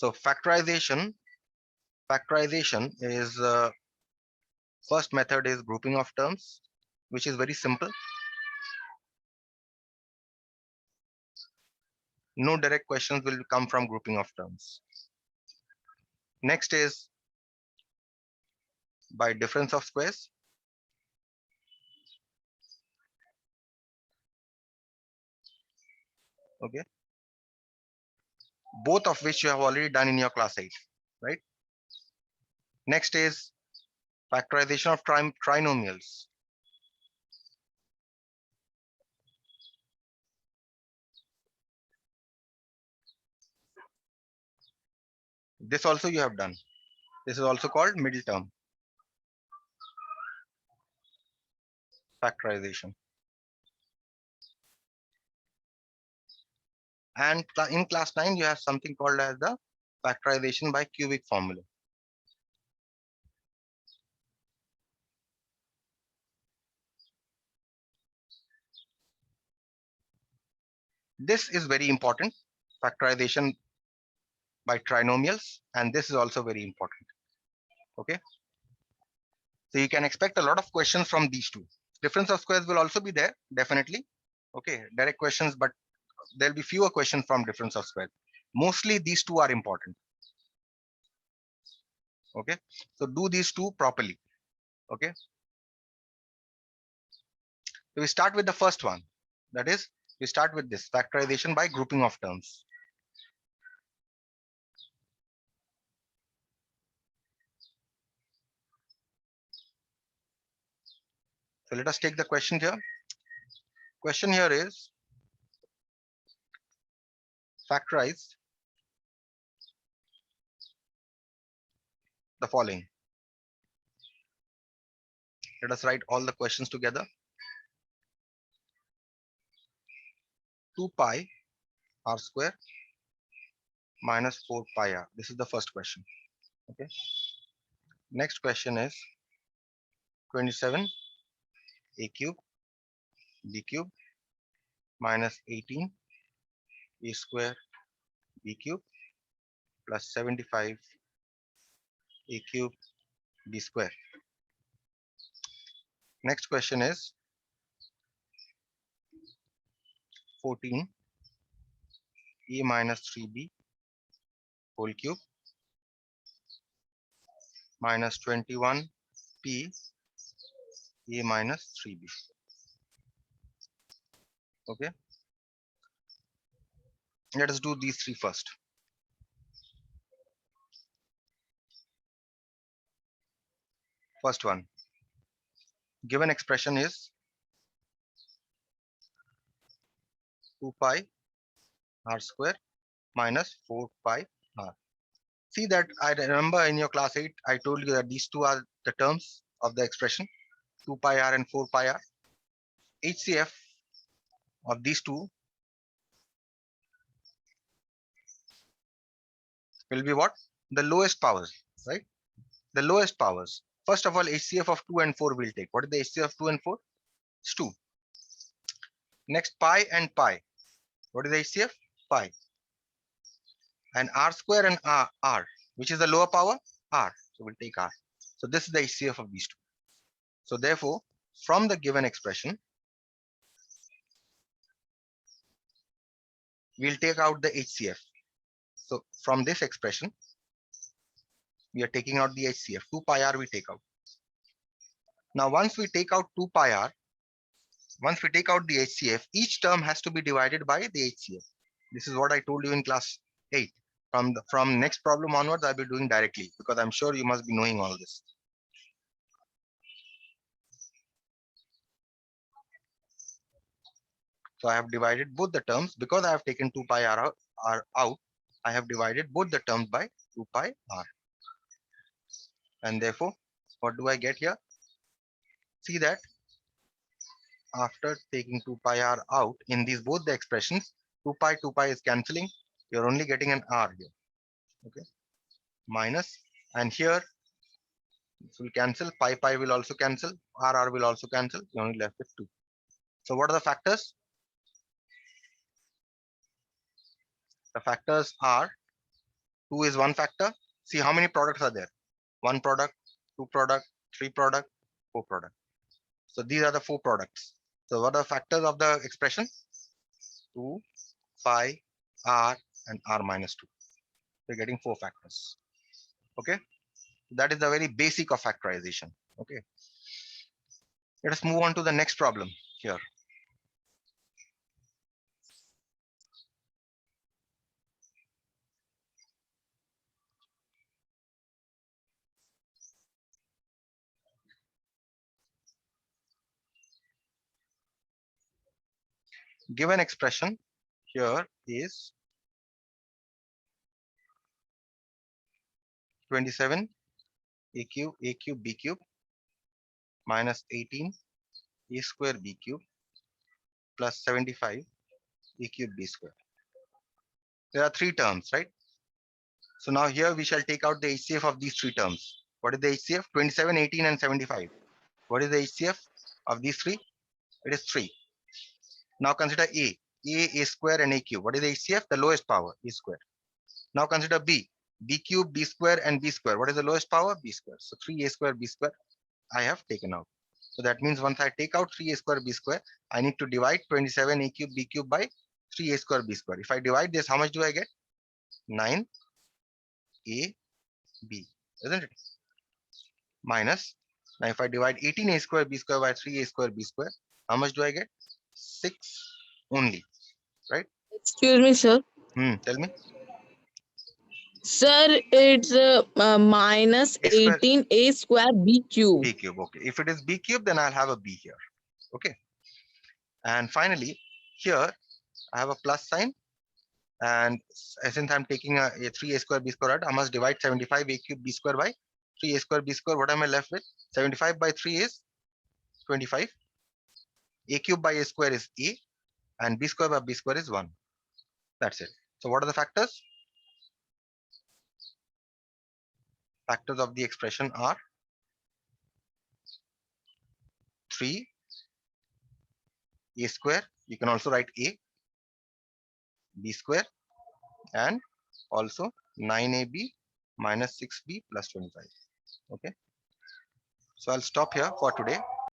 So factorization is first method is grouping of terms, which is very simple. No direct questions will come from grouping of terms. Next is by difference of squares. Okay. Both of which you have already done in your class 8, right? Next is factorization of trinomials. This also you have done. This is also called middle term factorization. And in class 9, you have something called as the factorization by cubic formula. This is very important, factorization by trinomials, and this is also very important. Okay. So you can expect a lot of questions from these two. Difference of squares will also be there, definitely. Okay, direct questions, but there'll be fewer questions from difference of squares. Mostly these two are important. Okay, so do these two properly. Okay, so we start with the first one. That is, we start with this factorization by grouping of terms. So let us take the question here. Question here is factorize the following. Let us write all the questions together. 2 pi r square minus 4 pi r. This is the first question. Okay. Next question is 27 a cube b cube minus 18 a square b cube plus 75 a cube b square. Next question is 14 a minus 3b whole cube minus 21 p a minus 3b. Okay. Let us do these three first. First one, given expression is 2 pi r square minus 4 pi r. See that I remember in your class 8, I told you that these two are the terms of the expression 2 pi r and 4 pi r. HCF of these two will be what? The lowest powers, right? The lowest powers. First of all, HCF of 2 and 4 will take. What is the HCF of 2 and 4? It's 2. Next, pi and pi. What is the HCF? Pi. And r square and r, which is the lower power? R. So we'll take r. So this is the HCF of these two. So therefore, from the given expression, we'll take out the HCF. So from this expression, we are taking out the HCF. 2 pi r we take out. Now, once we take out 2 pi r, once we take out the HCF, each term has to be divided by the HCF. This is what I told you in class 8. From next problem onwards, I'll be doing directly because I'm sure you must be knowing all this. So I have divided both the terms because I have taken 2 pi r out. I have divided both the terms by 2 pi r. And therefore, what do I get here? See that after taking 2 pi r out in these both the expressions, 2 pi is cancelling. You're only getting an r here. Okay. Minus, and here this will cancel. Pi will also cancel. R will also cancel. You're only left with 2. So what are the factors? The factors are 2 is one factor. See how many products are there? One product, two product, three product, four product. So these are the four products. So what are the factors of the expression? 2, 5, r, and r minus 2. We're getting four factors. Okay. That is the very basic of factorization. Okay. Let us move on to the next problem here. Given expression here is 27 a cube b cube minus 18 a square b cube plus 75 a cube b square. There are three terms, right? So now here we shall take out the HCF of these three terms. What is the HCF? 27, 18, and 75. What is the HCF of these three? It is 3. Now consider A. A square, and A cube. What is the HCF? The lowest power, A square. Now consider B. B cube, B square, and B square. What is the lowest power? B square. So 3A square, B square, I have taken out. So that means once I take out 3A square, B square, I need to divide 27 A cube, B cube by 3A square, B square. If I divide this, how much do I get? 9 A, B, isn't it? Minus, now if I divide 18A square, B square by 3A square, B square, how much do I get? 6 only, right? Excuse me, sir. Tell me. Sir, it's minus A square, 18 a square b cube. B cube. Okay. If it is B cube, then I'll have a B here. Okay. And finally, here I have a plus sign. And since I'm taking a 3A square B square out, I must divide 75 A cube B square by 3A square B square. What am I left with? 75 by 3 is 25. A cube by A square is A, and B square by B square is 1. That's it. So what are the factors? Factors of the expression are 3 A square. You can also write A, B square, and also 9AB minus 6B plus 25. Okay. So I'll stop here for today.